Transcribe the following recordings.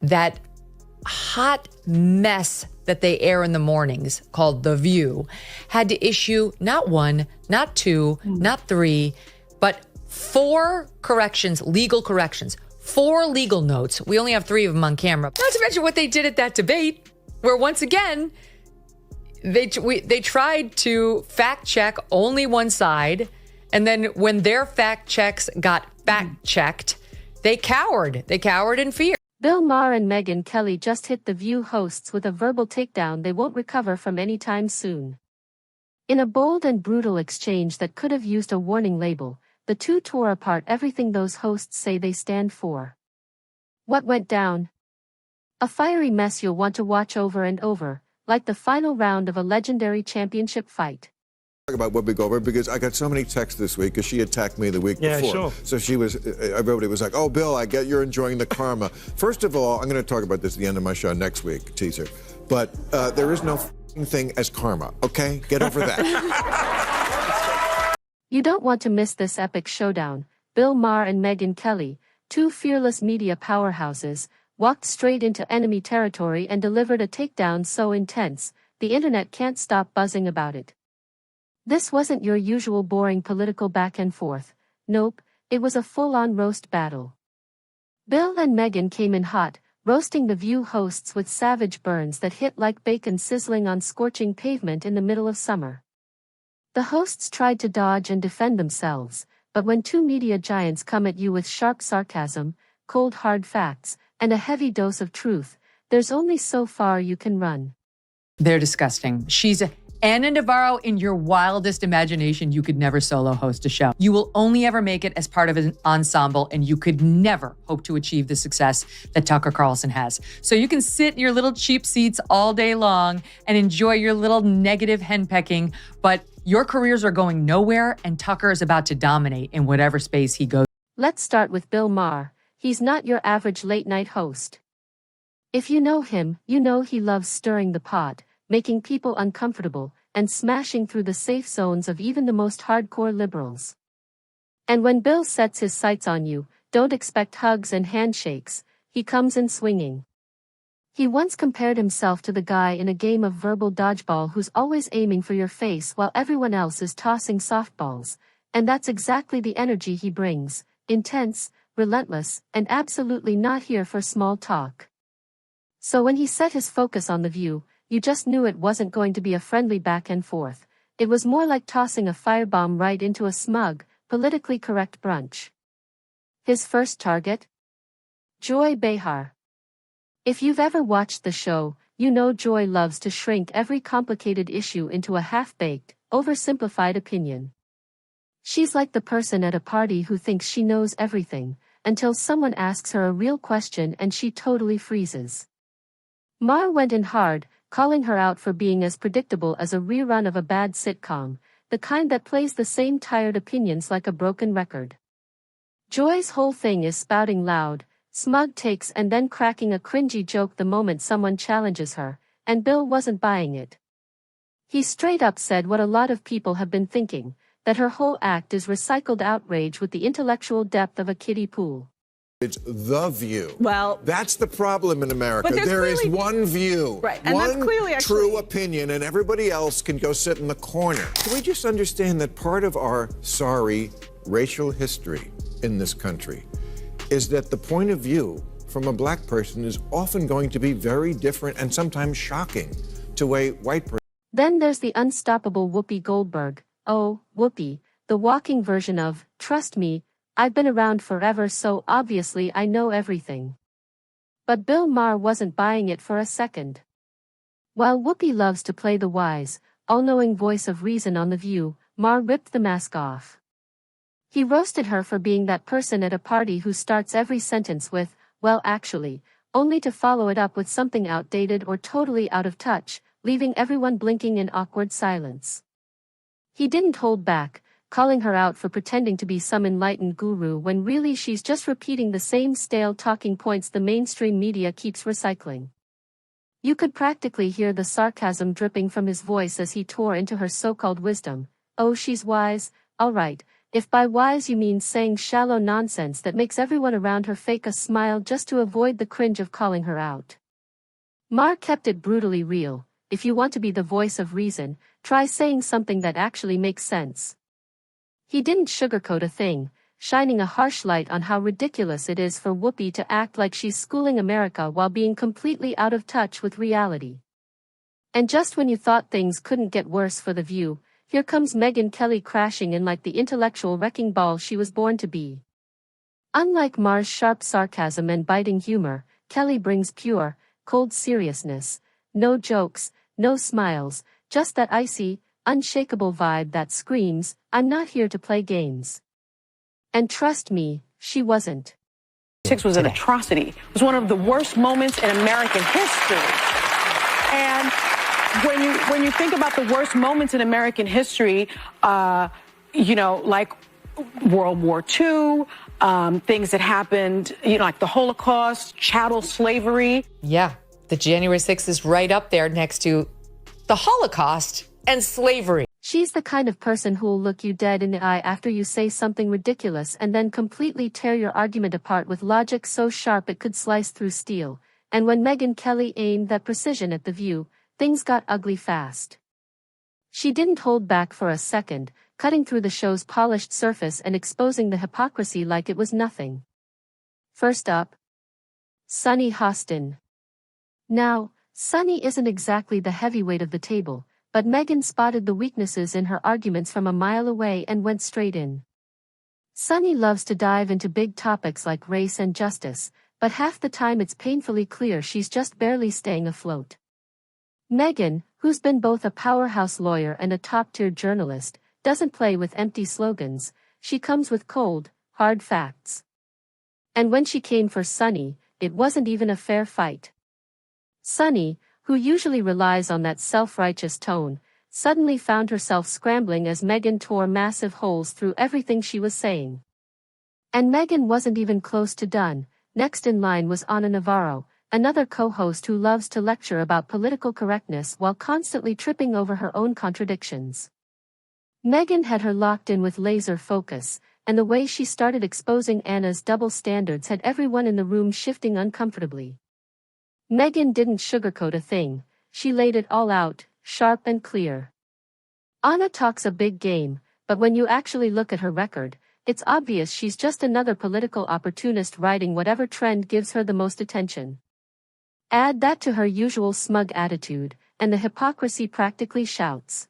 that hot mess that they air in the mornings called TheView had to issue not one, not two, not three, but 4 corrections, legal corrections, 4 legal notes. We only have 3 of them on camera. Not to mention what they did at that debate, where once again, they tried to fact check only one side. And then when their fact checks got fact checked, they cowered. They cowered in fear. BillMaher and Megyn Kelly just hit TheView hosts with a verbal takedown they won't recover from anytime soon. In a bold and brutal exchange that could have used a warning label, the two tore apart everything those hosts say they stand for. What went down? A fiery mess you'll want to watch over and over, like the final round of a legendary championship fight. About WhoopiGoldberg because I got so many texts this week because she attacked me the week before. Sure. So everybody was like, oh, Bill, I get you're enjoying the karma. First of all, I'm going to talk about this at the end of my show next week, teaser. But there is no thing as karma, okay? Get over that. You don't want to miss this epic showdown. BillMaher and Megyn Kelly, two fearless media powerhouses, walked straight into enemy territory and delivered a takedown so intense, the internet can't stop buzzing about it. This wasn't your usual boring political back and forth. Nope, it was a full-on roast battle. Bill and Megyn came in hot, roasting TheView hosts with savage burns that hit like bacon sizzling on scorching pavement in the middle of summer. The hosts tried to dodge and defend themselves, but when two media giants come at you with sharp sarcasm, cold hard facts, and a heavy dose of truth, there's only so far you can run. They're disgusting. She's Anna Navarro, in your wildest imagination, you could never solo host a show. You will only ever make it as part of an ensemble, and you could never hope to achieve the success that Tucker Carlson has. So you can sit in your little cheap seats all day long and enjoy your little negative henpecking, but your careers are going nowhere, and Tucker is about to dominate in whatever space he goes. Let's start with BillMaher. He's not your average late-night host. If you know him, you know he loves stirring the pot, making people uncomfortable, and smashing through the safe zones of even the most hardcore liberals. And when Bill sets his sights on you, don't expect hugs and handshakes, he comes in swinging. He once compared himself to the guy in a game of verbal dodgeball who's always aiming for your face while everyone else is tossing softballs, and that's exactly the energy he brings, intense, relentless, and absolutely not here for small talk. So when he set his focus on TheView, you just knew it wasn't going to be a friendly back and forth. It was more like tossing a firebomb right into a smug, politically correct brunch. His first target? Joy Behar. If you've ever watched the show, you know Joy loves to shrink every complicated issue into a half-baked, oversimplified opinion. She's like the person at a party who thinks she knows everything, until someone asks her a real question and she totally freezes. Maher went in hard, calling her out for being as predictable as a rerun of a bad sitcom, the kind that plays the same tired opinions like a broken record. Joy's whole thing is spouting loud, smug takes and then cracking a cringy joke the moment someone challenges her, and Bill wasn't buying it. He straight up said what a lot of people have been thinking, that her whole act is recycled outrage with the intellectual depth of a kiddie pool. It's the view. Well, that's the problem in America. There is one view, right, and one that's clearly true opinion, and everybody else can go sit in the corner. Can we just understand that part of our sorry racial history in this country is that the point of view from a black person is often going to be very different and sometimes shocking to a white person. Then there's the unstoppable WhoopiGoldberg. Oh, Whoopi, the walking version of, trust me, I've been around forever so obviously I know everything. But BillMaher wasn't buying it for a second. While Whoopi loves to play the wise, all-knowing voice of reason on TheView, Maher ripped the mask off. He roasted her for being that person at a party who starts every sentence with, well actually, only to follow it up with something outdated or totally out of touch, leaving everyone blinking in awkward silence. He didn't hold back, calling her out for pretending to be some enlightened guru when really she's just repeating the same stale talking points the mainstream media keeps recycling. You could practically hear the sarcasm dripping from his voice as he tore into her so-called wisdom. Oh, she's wise, all right, if by wise you mean saying shallow nonsense that makes everyone around her fake a smile just to avoid the cringe of calling her out. Maher kept it brutally real. If you want to be the voice of reason, try saying something that actually makes sense. He didn't sugarcoat a thing, shining a harsh light on how ridiculous it is for Whoopi to act like she's schooling America while being completely out of touch with reality. And just when you thought things couldn't get worse for The View, here comes Megyn Kelly crashing in like the intellectual wrecking ball she was born to be. Unlike Maher's sharp sarcasm and biting humor, Kelly brings pure, cold seriousness. No jokes, no smiles, just that icy, unshakable vibe that screams, "I'm not here to play games." And trust me, she wasn't. Six was an atrocity. It was one of the worst moments in American history. And when you think about the worst moments in American history, like World War II, things that happened, like the Holocaust, chattel slavery. Yeah, the January 6th is right up there next to the Holocaust and slavery. She's the kind of person who'll look you dead in the eye after you say something ridiculous and then completely tear your argument apart with logic so sharp it could slice through steel. And when Megyn Kelly aimed that precision at The View, things got ugly fast. She didn't hold back for a second, cutting through the show's polished surface and exposing the hypocrisy like it was nothing. First up, Sunny Hostin. Now, Sunny isn't exactly the heavyweight of the table, but Megyn spotted the weaknesses in her arguments from a mile away and went straight in. Sunny loves to dive into big topics like race and justice, but half the time it's painfully clear she's just barely staying afloat. Megyn, who's been both a powerhouse lawyer and a top-tier journalist, doesn't play with empty slogans. She comes with cold, hard facts. And when she came for Sunny, it wasn't even a fair fight. Sunny, who usually relies on that self-righteous tone, suddenly found herself scrambling as Megyn tore massive holes through everything she was saying. And Megyn wasn't even close to done. Next in line was Ana Navarro, another co-host who loves to lecture about political correctness while constantly tripping over her own contradictions. Megyn had her locked in with laser focus, and the way she started exposing Anna's double standards had everyone in the room shifting uncomfortably. Megyn didn't sugarcoat a thing, she laid it all out, sharp and clear. Ana talks a big game, but when you actually look at her record, it's obvious she's just another political opportunist riding whatever trend gives her the most attention. Add that to her usual smug attitude, and the hypocrisy practically shouts.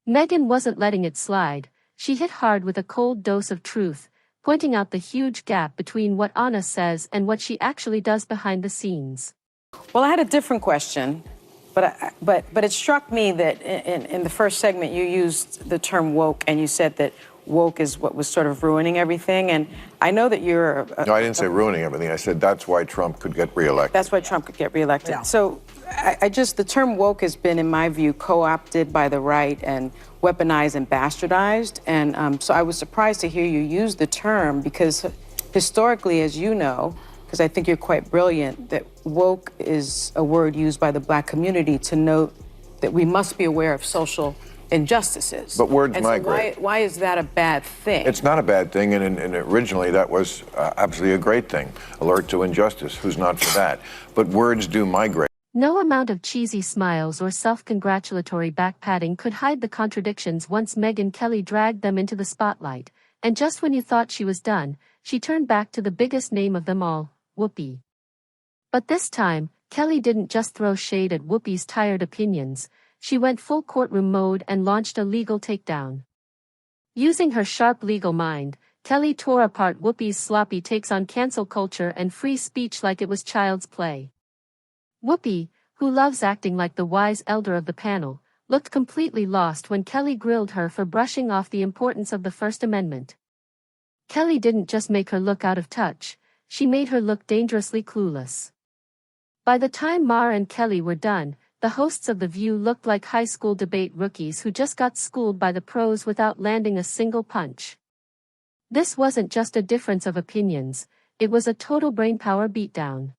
Megyn wasn't letting it slide, she hit hard with a cold dose of truth, pointing out the huge gap between what Ana says and what she actually does behind the scenes. Well, I had a different question, but it struck me that in the first segment you used the term woke, and you said that woke is what was sort of ruining everything. And I know that you're... No, I didn't say ruining everything. I said that's why Trump could get reelected. That's why Trump could get reelected. Yeah. So the term woke has been, in my view, co-opted by the right and weaponized and bastardized. And so I was surprised to hear you use the term because historically, as you know, because I think you're quite brilliant, that woke is a word used by the black community to note that we must be aware of social injustices. But words and migrate. So why is that a bad thing? It's not a bad thing, and originally that was absolutely a great thing. Alert to injustice, who's not for that? But words do migrate. No amount of cheesy smiles or self-congratulatory back-patting could hide the contradictions once Megyn Kelly dragged them into the spotlight, and just when you thought she was done, she turned back to the biggest name of them all, Whoopi. But this time, Kelly didn't just throw shade at Whoopi's tired opinions, she went full courtroom mode and launched a legal takedown. Using her sharp legal mind, Kelly tore apart Whoopi's sloppy takes on cancel culture and free speech like it was child's play. Whoopi, who loves acting like the wise elder of the panel, looked completely lost when Kelly grilled her for brushing off the importance of the First Amendment. Kelly didn't just make her look out of touch, she made her look dangerously clueless. By the time Maher and Kelly were done, the hosts of The View looked like high school debate rookies who just got schooled by the pros without landing a single punch. This wasn't just a difference of opinions, it was a total brainpower beatdown.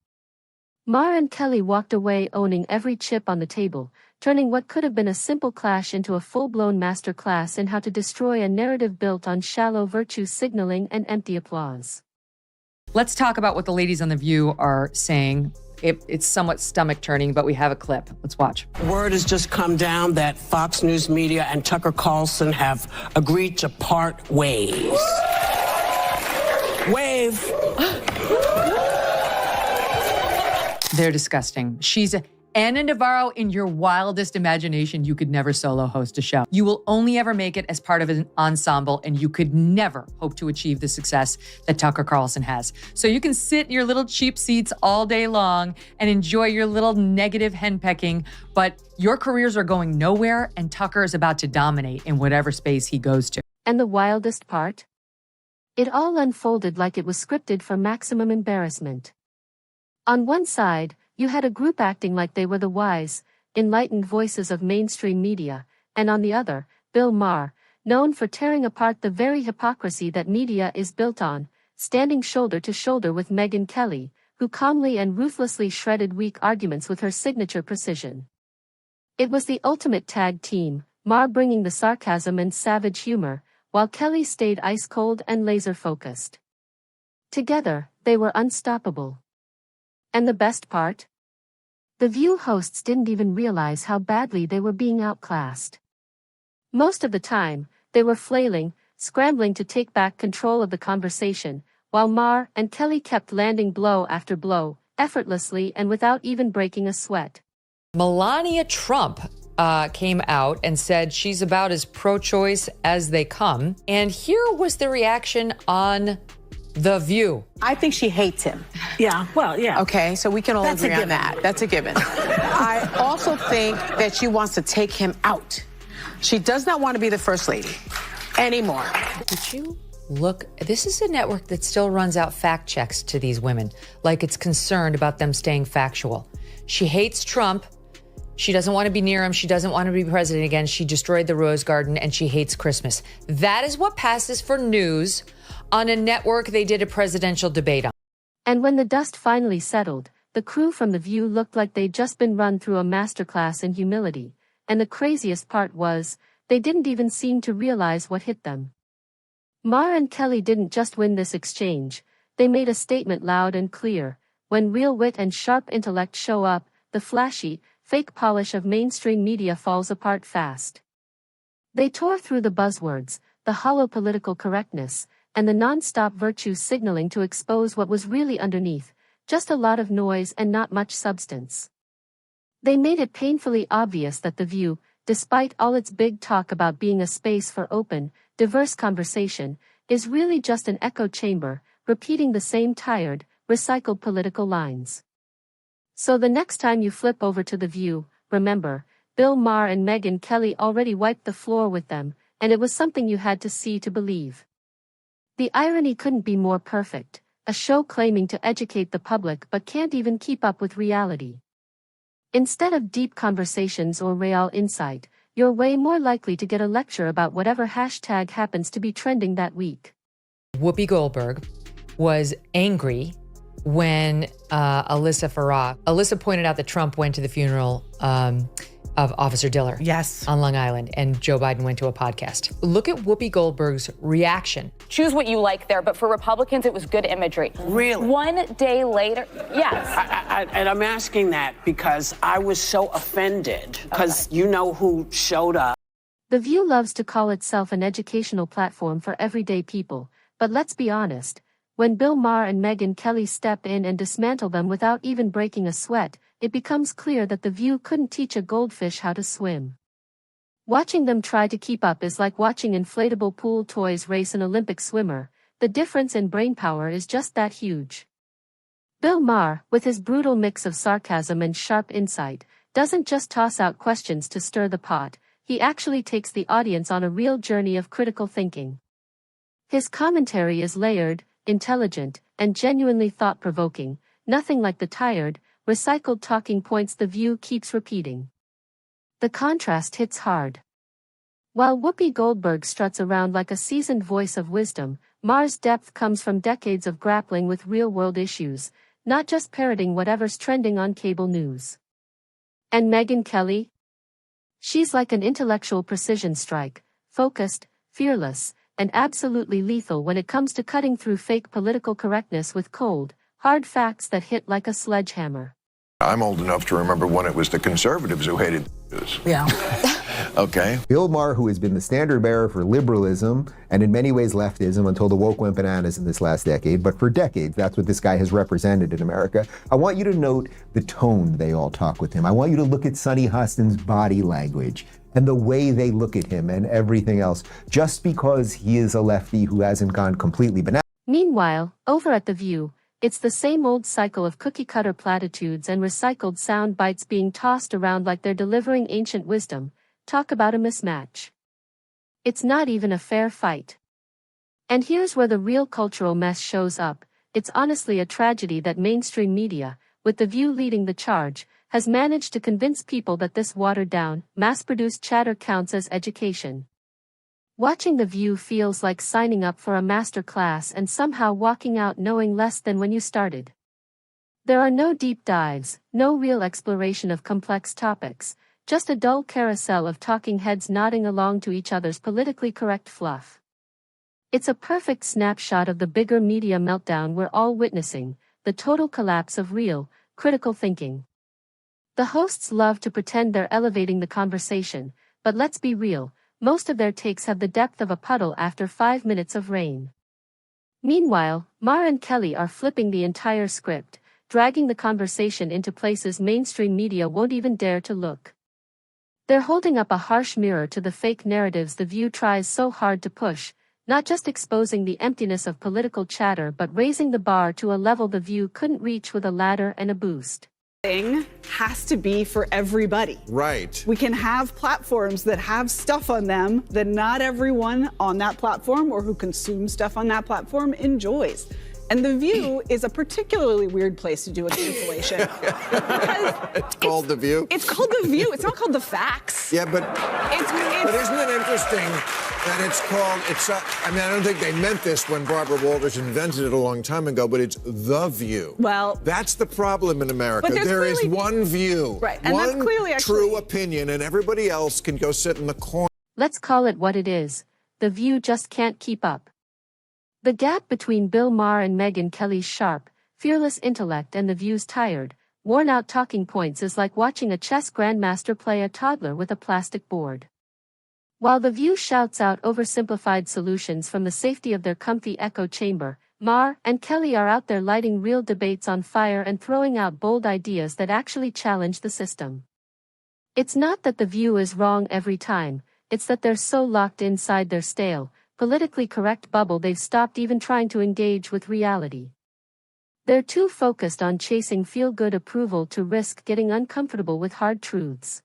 Maher and Kelly walked away owning every chip on the table, turning what could have been a simple clash into a full-blown masterclass in how to destroy a narrative built on shallow virtue signaling and empty applause. Let's talk about what the ladies on The View are saying. It's somewhat stomach-turning, but we have a clip. Let's watch. Word has just come down that Fox News Media and Tucker Carlson have agreed to part ways. Wave. They're disgusting. She's Anna Navarro in your wildest imagination. You could never solo host a show. You will only ever make it as part of an ensemble, and you could never hope to achieve the success that Tucker Carlson has. So you can sit in your little cheap seats all day long and enjoy your little negative henpecking, but your careers are going nowhere, and Tucker is about to dominate in whatever space he goes to. And the wildest part? It all unfolded like it was scripted for maximum embarrassment. On one side, you had a group acting like they were the wise, enlightened voices of mainstream media, and on the other, BillMaher, known for tearing apart the very hypocrisy that media is built on, standing shoulder to shoulder with Megyn Kelly, who calmly and ruthlessly shredded weak arguments with her signature precision. It was the ultimate tag team, Maher bringing the sarcasm and savage humor, while Kelly stayed ice-cold and laser-focused. Together, they were unstoppable. And the best part? The View hosts didn't even realize how badly they were being outclassed. Most of the time, they were flailing, scrambling to take back control of the conversation, while Maher and Kelly kept landing blow after blow, effortlessly and without even breaking a sweat. Melania Trump came out and said she's about as pro-choice as they come. And here was the reaction on The View. I think she hates him. Yeah, well, yeah. Okay, so we can all agree on that. That's a given. I also think that she wants to take him out. She does not want to be the first lady anymore. Did you look? This is a network that still runs out fact checks to these women, like it's concerned about them staying factual. She hates Trump. She doesn't want to be near him. She doesn't want to be president again. She destroyed the Rose Garden, and she hates Christmas. That is what passes for news on a network they did a presidential debate on. And when the dust finally settled, the crew from The View looked like they'd just been run through a masterclass in humility. And the craziest part was, they didn't even seem to realize what hit them. Maher and Kelly didn't just win this exchange. They made a statement loud and clear. When real wit and sharp intellect show up, the flashy, fake polish of mainstream media falls apart fast. They tore through the buzzwords, the hollow political correctness, and the non-stop virtue signaling to expose what was really underneath, just a lot of noise and not much substance. They made it painfully obvious that The View, despite all its big talk about being a space for open, diverse conversation, is really just an echo chamber, repeating the same tired, recycled political lines. So the next time you flip over to The View, remember, BillMaher and Megyn Kelly already wiped the floor with them, and it was something you had to see to believe. The irony couldn't be more perfect, a show claiming to educate the public but can't even keep up with reality. Instead of deep conversations or real insight, you're way more likely to get a lecture about whatever hashtag happens to be trending that week. WhoopiGoldberg was angry when Alyssa pointed out that Trump went to the funeral of Officer Diller. Yes. On Long Island, and Joe Biden went to a podcast. Look at Whoopi Goldberg's reaction. Choose what you like there, but for Republicans, it was good imagery. Really? One day later, yes. And I'm asking that because I was so offended, because you know who showed up. The View loves to call itself an educational platform for everyday people, but let's be honest, when BillMaher and Megyn Kelly step in and dismantle them without even breaking a sweat, it becomes clear that The View couldn't teach a goldfish how to swim. Watching them try to keep up is like watching inflatable pool toys race an Olympic swimmer. The difference in brainpower is just that huge. BillMaher, with his brutal mix of sarcasm and sharp insight, doesn't just toss out questions to stir the pot, he actually takes the audience on a real journey of critical thinking. His commentary is layered, intelligent, and genuinely thought-provoking, nothing like the tired, recycled talking points The View keeps repeating. The contrast hits hard. While Whoopi Goldberg struts around like a seasoned voice of wisdom, Maher's depth comes from decades of grappling with real-world issues, not just parroting whatever's trending on cable news. And Megyn Kelly? She's like an intellectual precision strike, focused, fearless, and absolutely lethal when it comes to cutting through fake political correctness with cold, hard facts that hit like a sledgehammer. I'm old enough to remember when it was the conservatives who hated Jews. Yeah. Okay. BillMaher, who has been the standard bearer for liberalism and in many ways leftism until the woke went bananas in this last decade, but for decades, that's what this guy has represented in America. I want you to note the tone they all talk with him. I want you to look at Sonny Hostin's body language and the way they look at him and everything else, just because he is a lefty who hasn't gone completely bananas. Meanwhile, over at TheView, it's the same old cycle of cookie-cutter platitudes and recycled sound bites being tossed around like they're delivering ancient wisdom. Talk about a mismatch. It's not even a fair fight. And here's where the real cultural mess shows up. It's honestly a tragedy that mainstream media, with TheView leading the charge, has managed to convince people that this watered-down, mass-produced chatter counts as education. Watching TheView feels like signing up for a master class and somehow walking out knowing less than when you started. There are no deep dives, no real exploration of complex topics, just a dull carousel of talking heads nodding along to each other's politically correct fluff. It's a perfect snapshot of the bigger media meltdown we're all witnessing, the total collapse of real, critical thinking. The hosts love to pretend they're elevating the conversation, but let's be real, most of their takes have the depth of a puddle after 5 minutes of rain. Meanwhile, Maher and Kelly are flipping the entire script, dragging the conversation into places mainstream media won't even dare to look. They're holding up a harsh mirror to the fake narratives TheView tries so hard to push, not just exposing the emptiness of political chatter but raising the bar to a level TheView couldn't reach with a ladder and a boost. Has to be for everybody. Right. We can have platforms that have stuff on them that not everyone on that platform or who consumes stuff on that platform enjoys. And TheView is a particularly weird place to do a cancellation. It's called TheView? It's called TheView. It's not called The Facts. Yeah, but isn't it interesting that it's called, I mean, I don't think they meant this when Barbara Walters invented it a long time ago, but it's The View. Well, that's the problem in America. There is one view, right, and one that's clearly true opinion, and everybody else can go sit in the corner. Let's call it what it is. TheView just can't keep up. The gap between BillMaher and Megyn Kelly's sharp, fearless intellect and TheView's tired, worn-out talking points is like watching a chess grandmaster play a toddler with a plastic board. While TheView shouts out oversimplified solutions from the safety of their comfy echo chamber, Maher and Kelly are out there lighting real debates on fire and throwing out bold ideas that actually challenge the system. It's not that TheView is wrong every time, it's that they're so locked inside their stale, politically correct bubble they've stopped even trying to engage with reality. They're too focused on chasing feel-good approval to risk getting uncomfortable with hard truths.